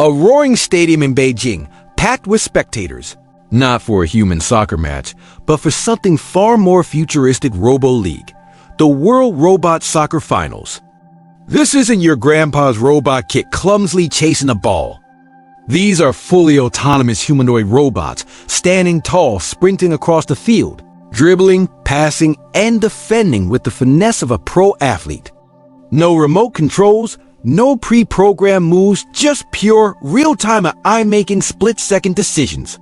A roaring stadium in Beijing, packed with spectators. Not for a human soccer match, but for something far more futuristic. Robo League, the World Robot Soccer Finals. This isn't your grandpa's robot kid clumsily chasing a ball. These are fully autonomous humanoid robots, standing tall, sprinting across the field, dribbling, passing, and defending with the finesse of a pro athlete. No remote controls, no pre-programmed moves, just pure, real-time eye-making split-second decisions.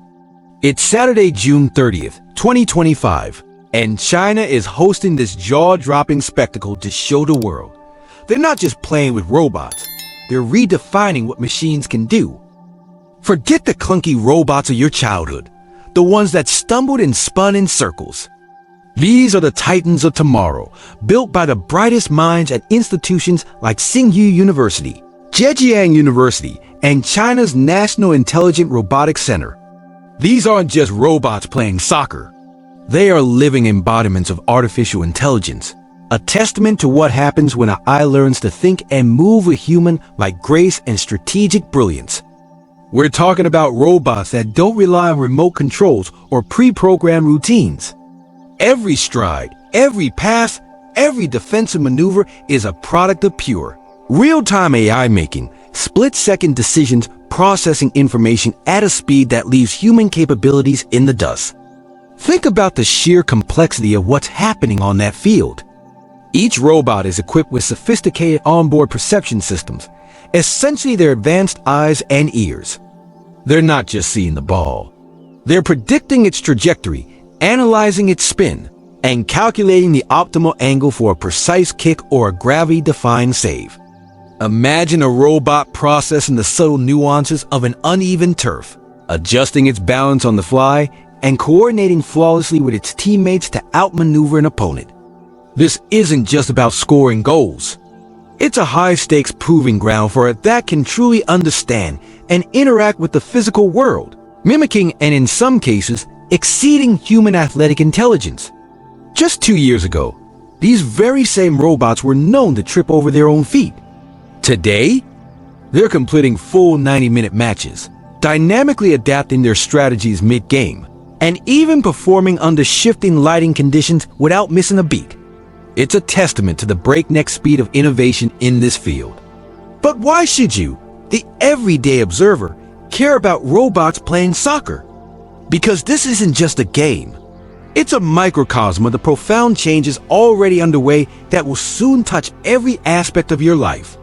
It's Saturday, June 30th, 2025, and China is hosting this jaw-dropping spectacle to show the world. They're not just playing with robots, they're redefining what machines can do. Forget the clunky robots of your childhood, the ones that stumbled and spun in circles. These are the titans of tomorrow, built by the brightest minds at institutions like Tsinghua University, Zhejiang University, and China's National Intelligent Robotics Center. These aren't just robots playing soccer. They are living embodiments of artificial intelligence, a testament to what happens when an eye learns to think and move with human-like grace and strategic brilliance. We're talking about robots that don't rely on remote controls or pre-programmed routines. Every stride, every pass, every defensive maneuver is a product of pure, real-time AI making, split-second decisions, processing information at a speed that leaves human capabilities in the dust. Think about the sheer complexity of what's happening on that field. Each robot is equipped with sophisticated onboard perception systems, essentially their advanced eyes and ears. They're not just seeing the ball. They're predicting its trajectory, analyzing its spin, and calculating the optimal angle for a precise kick or a gravity-defying save. Imagine a robot processing the subtle nuances of an uneven turf, adjusting its balance on the fly, and coordinating flawlessly with its teammates to outmaneuver an opponent. This isn't just about scoring goals. It's a high-stakes proving ground for it that can truly understand and interact with the physical world, mimicking and in some cases, exceeding human athletic intelligence. Just 2 years ago, these very same robots were known to trip over their own feet. Today, they're completing full 90-minute matches, dynamically adapting their strategies mid-game, and even performing under shifting lighting conditions without missing a beat. It's a testament to the breakneck speed of innovation in this field. But why should you, the everyday observer, care about robots playing soccer? Because this isn't just a game. It's a microcosm of the profound changes already underway that will soon touch every aspect of your life.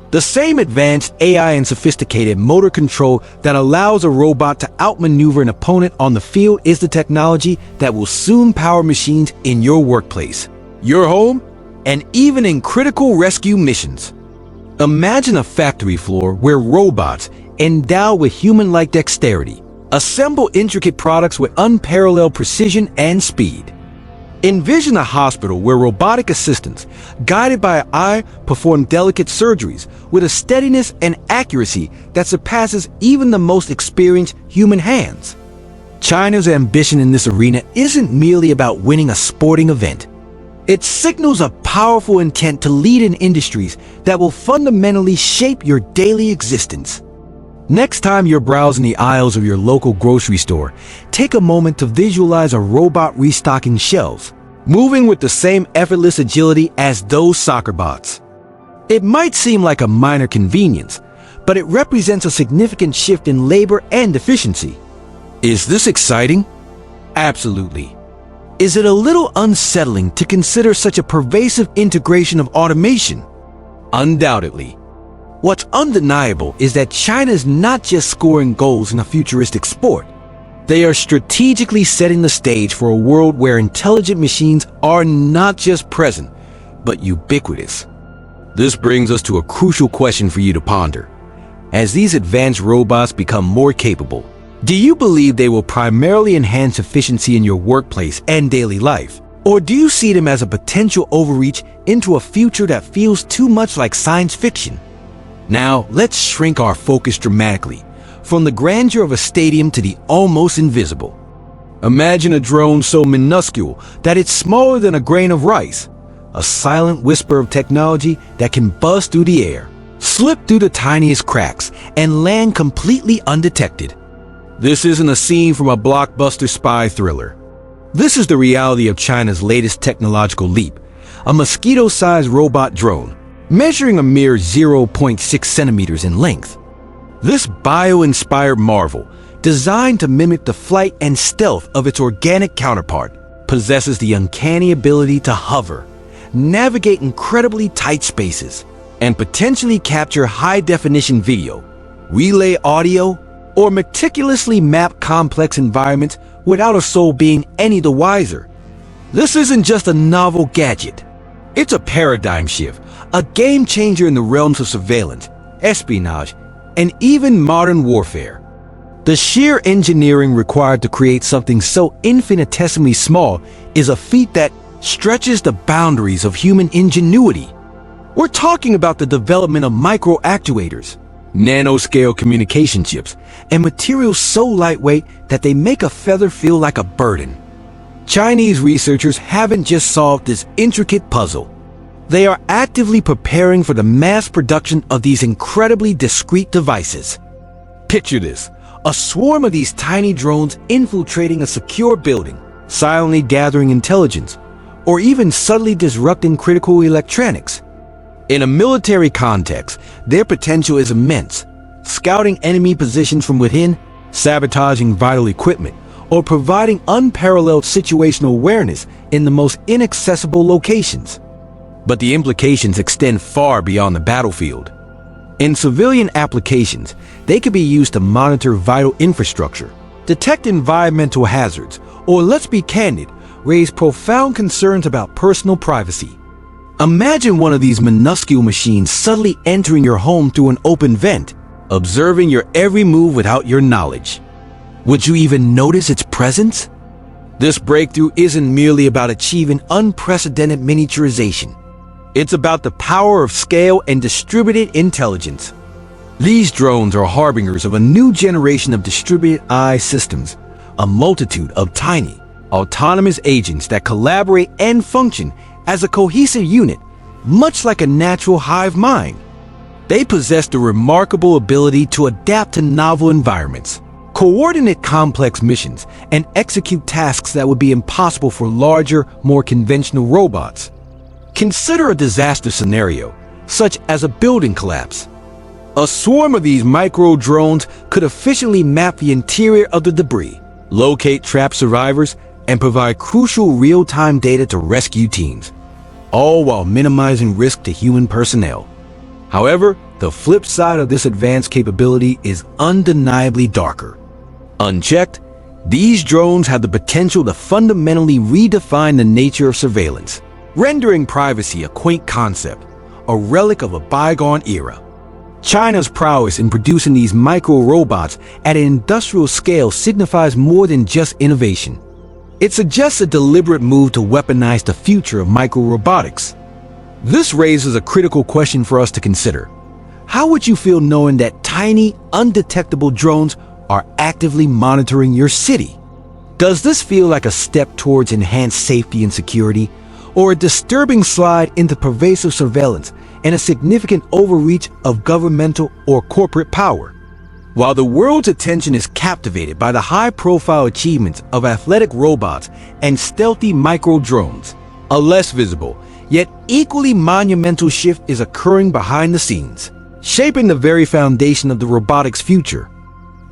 The same advanced AI and sophisticated motor control that allows a robot to outmaneuver an opponent on the field is the technology that will soon power machines in your workplace, your home, and even in critical rescue missions. Imagine a factory floor where robots, endowed with human-like dexterity, assemble intricate products with unparalleled precision and speed. Envision a hospital where robotic assistants, guided by an eye, perform delicate surgeries with a steadiness and accuracy that surpasses even the most experienced human hands. China's ambition in this arena isn't merely about winning a sporting event. It signals a powerful intent to lead in industries that will fundamentally shape your daily existence. Next time you're browsing the aisles of your local grocery store, take a moment to visualize a robot restocking shelves, moving with the same effortless agility as those soccer bots. It might seem like a minor convenience, but it represents a significant shift in labor and efficiency. Is this exciting? Absolutely. Is it a little unsettling to consider such a pervasive integration of automation? Undoubtedly. What's undeniable is that China is not just scoring goals in a futuristic sport. They are strategically setting the stage for a world where intelligent machines are not just present, but ubiquitous. This brings us to a crucial question for you to ponder. As these advanced robots become more capable, do you believe they will primarily enhance efficiency in your workplace and daily life? Or do you see them as a potential overreach into a future that feels too much like science fiction? Now, let's shrink our focus dramatically, from the grandeur of a stadium to the almost invisible. Imagine a drone so minuscule that it's smaller than a grain of rice, a silent whisper of technology that can buzz through the air, slip through the tiniest cracks, and land completely undetected. This isn't a scene from a blockbuster spy thriller. This is the reality of China's latest technological leap, a mosquito-sized robot drone, measuring a mere 0.6 centimeters in length. This bio-inspired marvel, designed to mimic the flight and stealth of its organic counterpart, possesses the uncanny ability to hover, navigate incredibly tight spaces, and potentially capture high-definition video, relay audio, or meticulously map complex environments without a soul being any the wiser. This isn't just a novel gadget. It's a paradigm shift, a game changer in the realms of surveillance, espionage, and even modern warfare. The sheer engineering required to create something so infinitesimally small is a feat that stretches the boundaries of human ingenuity. We're talking about the development of micro-actuators, nanoscale communication chips, and materials so lightweight that they make a feather feel like a burden. Chinese researchers haven't just solved this intricate puzzle. They are actively preparing for the mass production of these incredibly discreet devices. Picture this, a swarm of these tiny drones infiltrating a secure building, silently gathering intelligence, or even subtly disrupting critical electronics. In a military context, their potential is immense, scouting enemy positions from within, sabotaging vital equipment, or providing unparalleled situational awareness in the most inaccessible locations. But the implications extend far beyond the battlefield. In civilian applications, they could be used to monitor vital infrastructure, detect environmental hazards, or, let's be candid, raise profound concerns about personal privacy. Imagine one of these minuscule machines subtly entering your home through an open vent, observing your every move without your knowledge. Would you even notice its presence? This breakthrough isn't merely about achieving unprecedented miniaturization. It's about the power of scale and distributed intelligence. These drones are harbingers of a new generation of distributed AI systems, a multitude of tiny, autonomous agents that collaborate and function as a cohesive unit, much like a natural hive mind. They possess the remarkable ability to adapt to novel environments, coordinate complex missions, and execute tasks that would be impossible for larger, more conventional robots. Consider a disaster scenario, such as a building collapse. A swarm of these micro-drones could efficiently map the interior of the debris, locate trapped survivors, and provide crucial real-time data to rescue teams, all while minimizing risk to human personnel. However, the flip side of this advanced capability is undeniably darker. Unchecked, these drones have the potential to fundamentally redefine the nature of surveillance, rendering privacy a quaint concept, a relic of a bygone era. China's prowess in producing these micro-robots at an industrial scale signifies more than just innovation. It suggests a deliberate move to weaponize the future of micro-robotics. This raises a critical question for us to consider. How would you feel knowing that tiny, undetectable drones are actively monitoring your city? Does this feel like a step towards enhanced safety and security, or a disturbing slide into pervasive surveillance and a significant overreach of governmental or corporate power? While the world's attention is captivated by the high-profile achievements of athletic robots and stealthy micro-drones, a less visible, yet equally monumental shift is occurring behind the scenes, shaping the very foundation of the robotics future.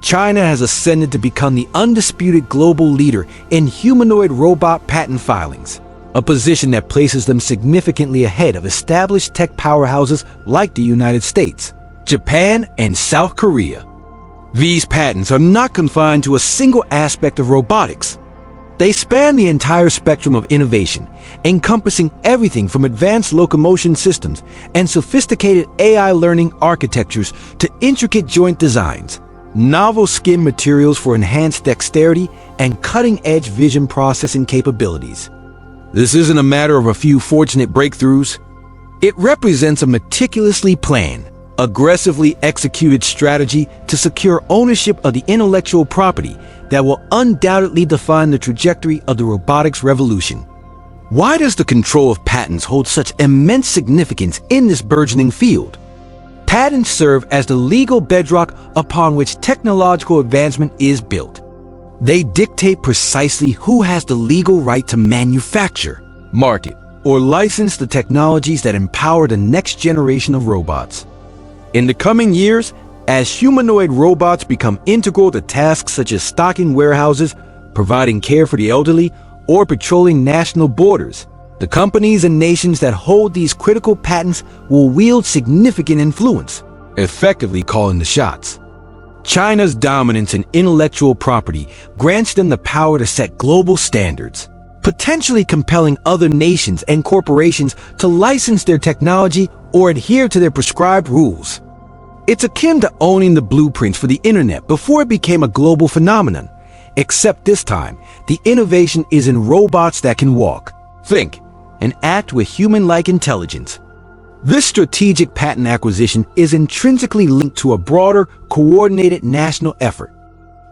China has ascended to become the undisputed global leader in humanoid robot patent filings, a position that places them significantly ahead of established tech powerhouses like the United States, Japan, and South Korea. These patents are not confined to a single aspect of robotics. They span the entire spectrum of innovation, encompassing everything from advanced locomotion systems and sophisticated AI learning architectures to intricate joint designs, novel skin materials for enhanced dexterity, and cutting-edge vision processing capabilities. This isn't a matter of a few fortunate breakthroughs. It represents a meticulously planned, aggressively executed strategy to secure ownership of the intellectual property that will undoubtedly define the trajectory of the robotics revolution. Why does the control of patents hold such immense significance in this burgeoning field? Patents serve as the legal bedrock upon which technological advancement is built. They dictate precisely who has the legal right to manufacture, market, or license the technologies that empower the next generation of robots. In the coming years, as humanoid robots become integral to tasks such as stocking warehouses, providing care for the elderly, or patrolling national borders, the companies and nations that hold these critical patents will wield significant influence, effectively calling the shots. China's dominance in intellectual property grants them the power to set global standards, potentially compelling other nations and corporations to license their technology or adhere to their prescribed rules. It's akin to owning the blueprints for the internet before it became a global phenomenon, except this time, the innovation is in robots that can walk, think, and act with human-like intelligence. This strategic patent acquisition is intrinsically linked to a broader, coordinated national effort.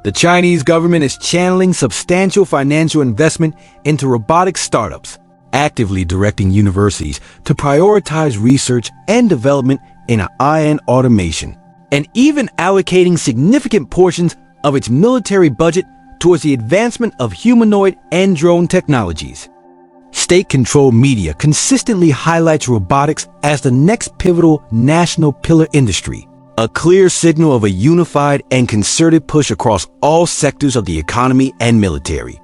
The Chinese government is channeling substantial financial investment into robotics startups, actively directing universities to prioritize research and development in AI and automation, and even allocating significant portions of its military budget towards the advancement of humanoid and drone technologies. State-controlled media consistently highlights robotics as the next pivotal national pillar industry, a clear signal of a unified and concerted push across all sectors of the economy and military.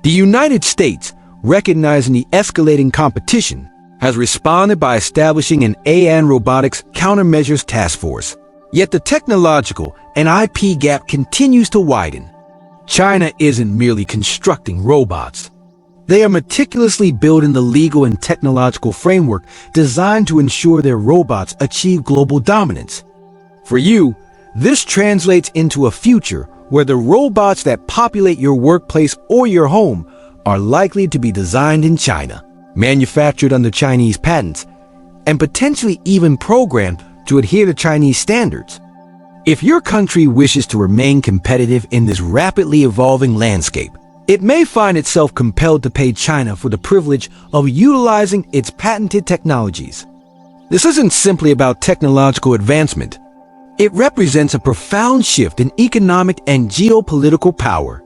The United States, recognizing the escalating competition, has responded by establishing an AI and robotics countermeasures task force. Yet the technological and IP gap continues to widen. China isn't merely constructing robots. They are meticulously building the legal and technological framework designed to ensure their robots achieve global dominance. For you, this translates into a future where the robots that populate your workplace or your home are likely to be designed in China, manufactured under Chinese patents, and potentially even programmed to adhere to Chinese standards. If your country wishes to remain competitive in this rapidly evolving landscape, it may find itself compelled to pay China for the privilege of utilizing its patented technologies. This isn't simply about technological advancement. It represents a profound shift in economic and geopolitical power.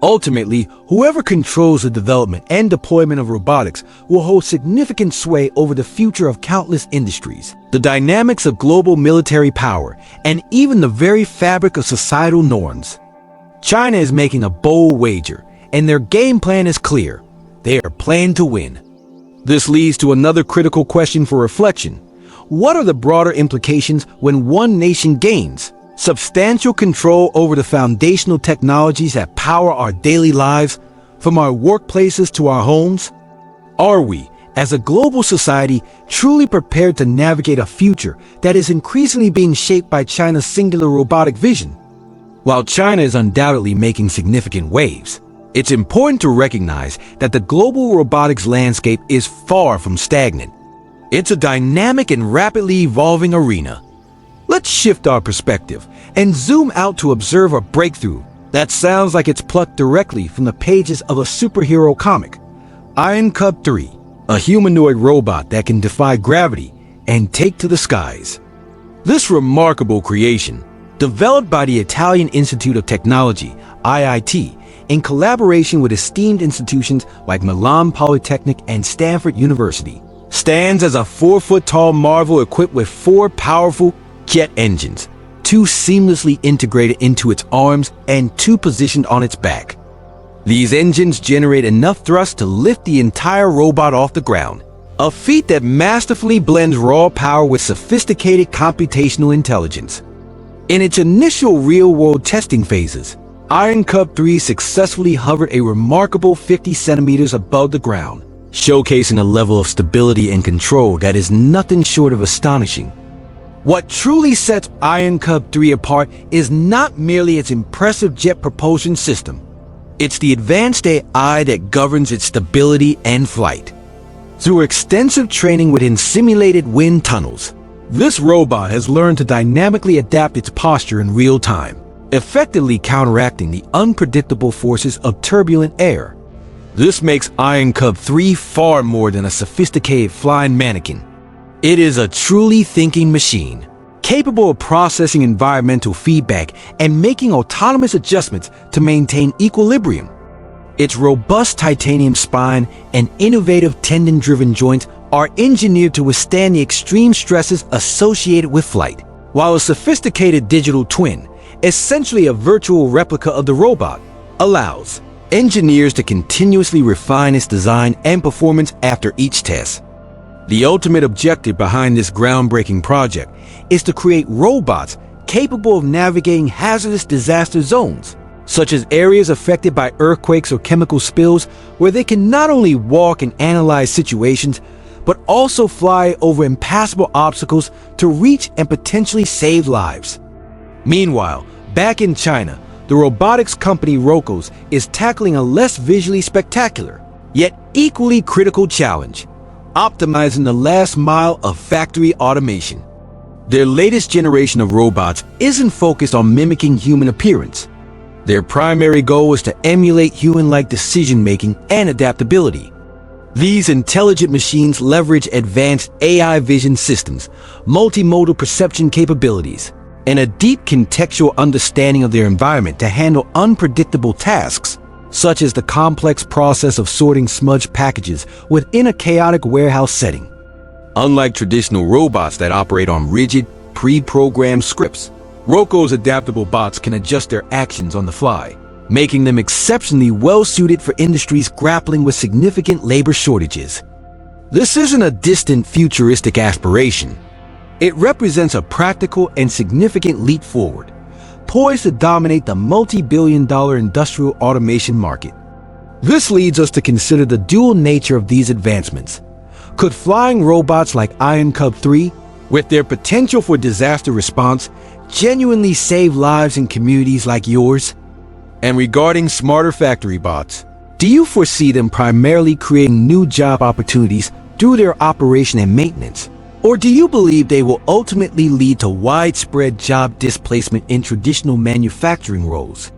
Ultimately, whoever controls the development and deployment of robotics will hold significant sway over the future of countless industries, the dynamics of global military power, and even the very fabric of societal norms. China is making a bold wager, and their game plan is clear. They are playing to win. This leads to another critical question for reflection. What are the broader implications when one nation gains substantial control over the foundational technologies that power our daily lives, from our workplaces to our homes? Are we, as a global society, truly prepared to navigate a future that is increasingly being shaped by China's singular robotic vision? While China is undoubtedly making significant waves, it's important to recognize that the global robotics landscape is far from stagnant. It's a dynamic and rapidly evolving arena. Let's shift our perspective and zoom out to observe a breakthrough that sounds like it's plucked directly from the pages of a superhero comic. Iron Cub 3, a humanoid robot that can defy gravity and take to the skies. This remarkable creation, developed by the Italian Institute of Technology, IIT, in collaboration with esteemed institutions like Milan Polytechnic and Stanford University, stands as a 4-foot-tall marvel equipped with 4 powerful jet engines, 2 seamlessly integrated into its arms and 2 positioned on its back. These engines generate enough thrust to lift the entire robot off the ground, a feat that masterfully blends raw power with sophisticated computational intelligence. In its initial real-world testing phases, Iron Cub 3 successfully hovered a remarkable 50 centimeters above the ground, showcasing a level of stability and control that is nothing short of astonishing. What truly sets Iron Cub 3 apart is not merely its impressive jet propulsion system. It's the advanced AI that governs its stability and flight. Through extensive training within simulated wind tunnels, this robot has learned to dynamically adapt its posture in real time, effectively counteracting the unpredictable forces of turbulent air. This makes Iron Cub 3 far more than a sophisticated flying mannequin. It is a truly thinking machine, capable of processing environmental feedback and making autonomous adjustments to maintain equilibrium. Its robust titanium spine and innovative tendon-driven joints are engineered to withstand the extreme stresses associated with flight, while a sophisticated digital twin, essentially a virtual replica of the robot, allows engineers to continuously refine its design and performance after each test. The ultimate objective behind this groundbreaking project is to create robots capable of navigating hazardous disaster zones, such as areas affected by earthquakes or chemical spills, where they can not only walk and analyze situations, but also fly over impassable obstacles to reach and potentially save lives. Meanwhile, back in China, the robotics company Robo is tackling a less visually spectacular, yet equally critical challenge: optimizing the last mile of factory automation. Their latest generation of robots isn't focused on mimicking human appearance. Their primary goal is to emulate human-like decision-making and adaptability. These intelligent machines leverage advanced AI vision systems, multimodal perception capabilities, and a deep contextual understanding of their environment to handle unpredictable tasks, such as the complex process of sorting smudged packages within a chaotic warehouse setting. Unlike traditional robots that operate on rigid, pre-programmed scripts, Robo's adaptable bots can adjust their actions on the fly, making them exceptionally well-suited for industries grappling with significant labor shortages. This isn't a distant futuristic aspiration. It represents a practical and significant leap forward, poised to dominate the multi-billion-dollar industrial automation market. This leads us to consider the dual nature of these advancements. Could flying robots like Iron Cub 3, with their potential for disaster response, genuinely save lives in communities like yours? And regarding smarter factory bots, do you foresee them primarily creating new job opportunities through their operation and maintenance? Or do you believe they will ultimately lead to widespread job displacement in traditional manufacturing roles?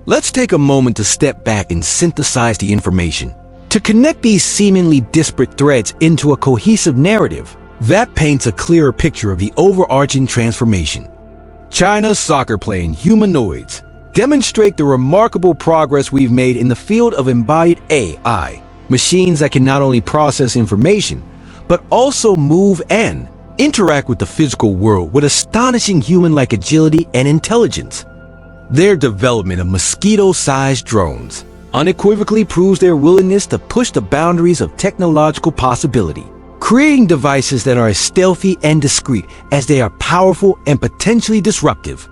Let's take a moment to step back and synthesize the information, to connect these seemingly disparate threads into a cohesive narrative that paints a clearer picture of the overarching transformation. China's soccer-playing humanoids demonstrate the remarkable progress we've made in the field of embodied AI, machines that can not only process information, but also move and interact with the physical world with astonishing human-like agility and intelligence. Their development of mosquito-sized drones unequivocally proves their willingness to push the boundaries of technological possibility, creating devices that are as stealthy and discreet as they are powerful and potentially disruptive.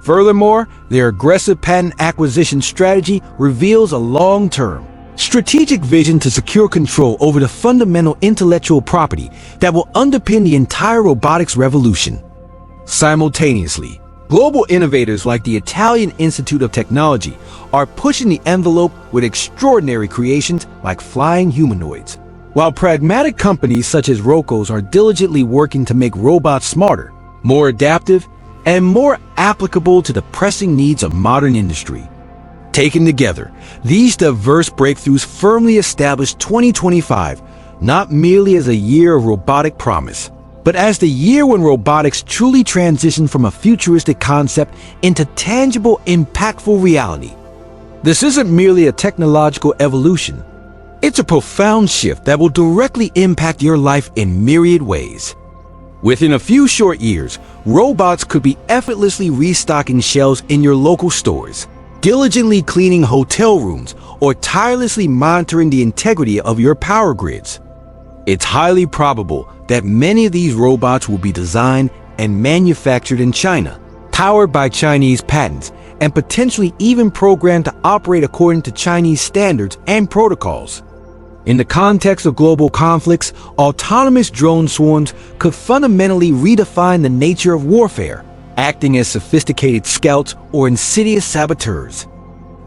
Furthermore, their aggressive patent acquisition strategy reveals a long-term, strategic vision to secure control over the fundamental intellectual property that will underpin the entire robotics revolution. Simultaneously, global innovators like the Italian Institute of Technology are pushing the envelope with extraordinary creations like flying humanoids, while pragmatic companies such as Robo are diligently working to make robots smarter, more adaptive, and more applicable to the pressing needs of modern industry. Taken together, these diverse breakthroughs firmly establish 2025 not merely as a year of robotic promise, but as the year when robotics truly transitioned from a futuristic concept into tangible, impactful reality. This isn't merely a technological evolution. It's a profound shift that will directly impact your life in myriad ways. Within a few short years, robots could be effortlessly restocking shelves in your local stores, diligently cleaning hotel rooms, or tirelessly monitoring the integrity of your power grids. It's highly probable that many of these robots will be designed and manufactured in China, powered by Chinese patents, and potentially even programmed to operate according to Chinese standards and protocols. In the context of global conflicts, autonomous drone swarms could fundamentally redefine the nature of warfare, acting as sophisticated scouts or insidious saboteurs.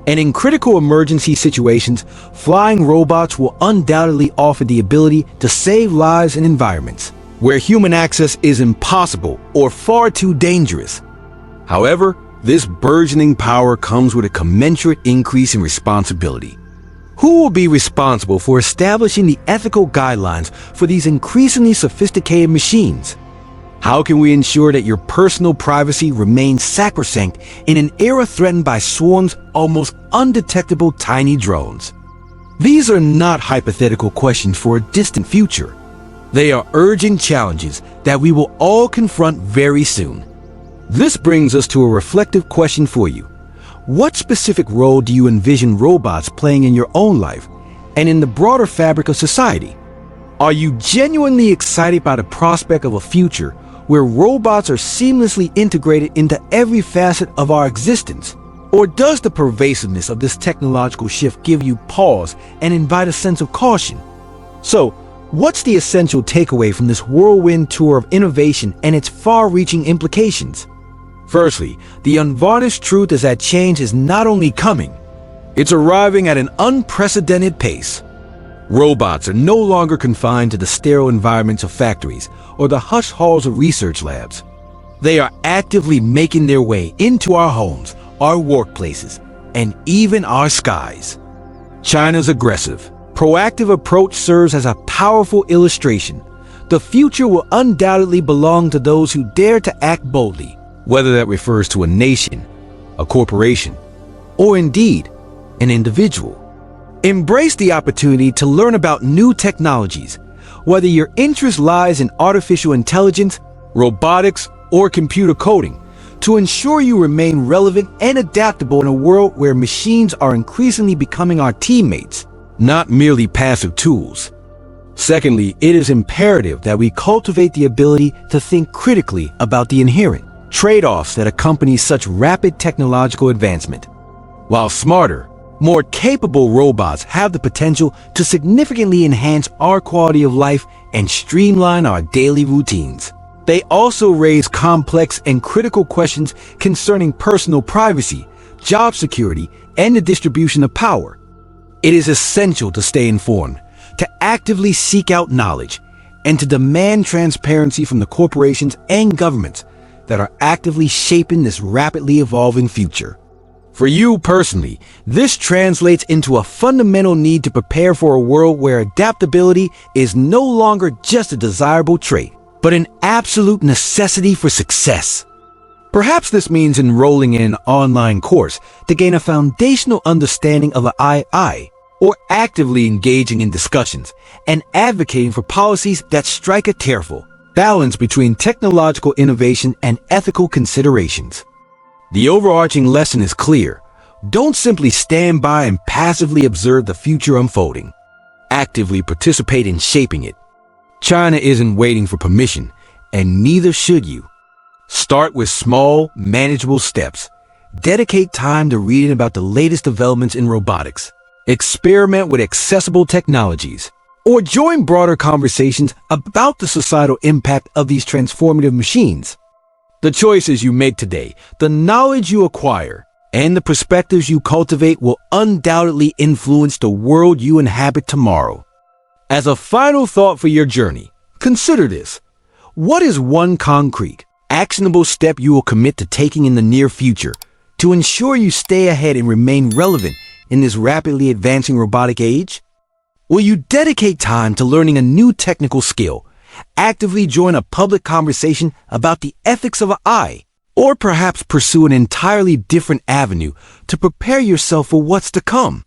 And in critical emergency situations, flying robots will undoubtedly offer the ability to save lives in environments where human access is impossible or far too dangerous. However, this burgeoning power comes with a commensurate increase in responsibility. Who will be responsible for establishing the ethical guidelines for these increasingly sophisticated machines? How can we ensure that your personal privacy remains sacrosanct in an era threatened by swarms of almost undetectable tiny drones? These are not hypothetical questions for a distant future. They are urgent challenges that we will all confront very soon. This brings us to a reflective question for you. What specific role do you envision robots playing in your own life and in the broader fabric of society? Are you genuinely excited by the prospect of a future where robots are seamlessly integrated into every facet of our existence? Or does the pervasiveness of this technological shift give you pause and invite a sense of caution? So, what's the essential takeaway from this whirlwind tour of innovation and its far-reaching implications? Firstly, the unvarnished truth is that change is not only coming, it's arriving at an unprecedented pace. Robots are no longer confined to the sterile environments of factories or the hushed halls of research labs. They are actively making their way into our homes, our workplaces, and even our skies. China's aggressive, proactive approach serves as a powerful illustration. The future will undoubtedly belong to those who dare to act boldly, whether that refers to a nation, a corporation, or indeed, an individual. Embrace the opportunity to learn about new technologies, whether your interest lies in artificial intelligence, robotics, or computer coding, to ensure you remain relevant and adaptable in a world where machines are increasingly becoming our teammates, not merely passive tools. Secondly, it is imperative that we cultivate the ability to think critically about the inherent trade-offs that accompany such rapid technological advancement. While smarter, more capable robots have the potential to significantly enhance our quality of life and streamline our daily routines, they also raise complex and critical questions concerning personal privacy, job security, and the distribution of power. It is essential to stay informed, to actively seek out knowledge, and to demand transparency from the corporations and governments that are actively shaping this rapidly evolving future. For you personally, this translates into a fundamental need to prepare for a world where adaptability is no longer just a desirable trait, but an absolute necessity for success. Perhaps this means enrolling in an online course to gain a foundational understanding of AI, or actively engaging in discussions and advocating for policies that strike a careful balance between technological innovation and ethical considerations. The overarching lesson is clear. Don't simply stand by and passively observe the future unfolding. Actively participate in shaping it. China isn't waiting for permission, and neither should you. Start with small, manageable steps. Dedicate time to reading about the latest developments in robotics. Experiment with accessible technologies. Or join broader conversations about the societal impact of these transformative machines. The choices you make today, the knowledge you acquire, and the perspectives you cultivate will undoubtedly influence the world you inhabit tomorrow. As a final thought for your journey, consider this. What is one concrete, actionable step you will commit to taking in the near future to ensure you stay ahead and remain relevant in this rapidly advancing robotic age? Will you dedicate time to learning a new technical skill, actively join a public conversation about the ethics of AI, or perhaps pursue an entirely different avenue to prepare yourself for what's to come?